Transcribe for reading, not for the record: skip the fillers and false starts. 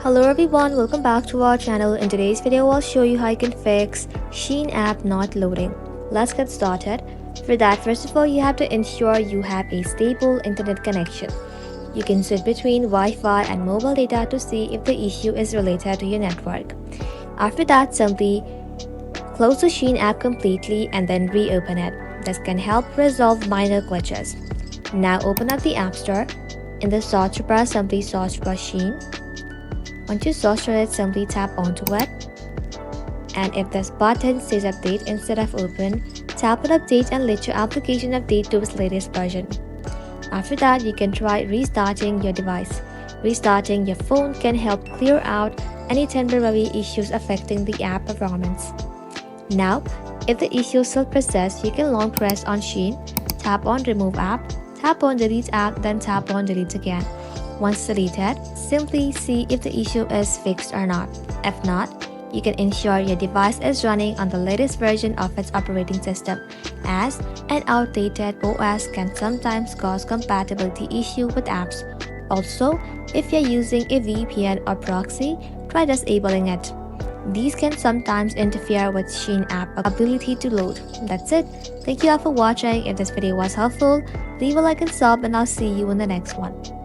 Hello everyone, welcome back to our channel. In today's video, I'll show you how you can fix SHEIN app not loading. Let's get started. For that, first of all, you have to ensure you have a stable internet connection. You can switch between Wi-Fi and mobile data to see if the issue is related to your network. After that, simply close the SHEIN app completely and then reopen it. This can help resolve minor glitches. Now open up the App Store. In the search bar, simply search for SHEIN. Once you search for it, simply tap onto it. And if this button says update instead of open, tap on update and let your application update to its latest version. After that, you can try restarting your device. Restarting your phone can help clear out any temporary issues affecting the app performance. Now, if the issue still persists, you can long press on SHEIN, tap on remove app, tap on delete app, then tap on delete again. Once deleted, simply see if the issue is fixed or not. If not, you can ensure your device is running on the latest version of its operating system, as an outdated OS can sometimes cause compatibility issue with apps. Also, if you're using a VPN or proxy, try disabling it. These can sometimes interfere with SHEIN app ability to load. That's it. Thank you all for watching. If this video was helpful, leave a like and sub, and I'll see you in the next one.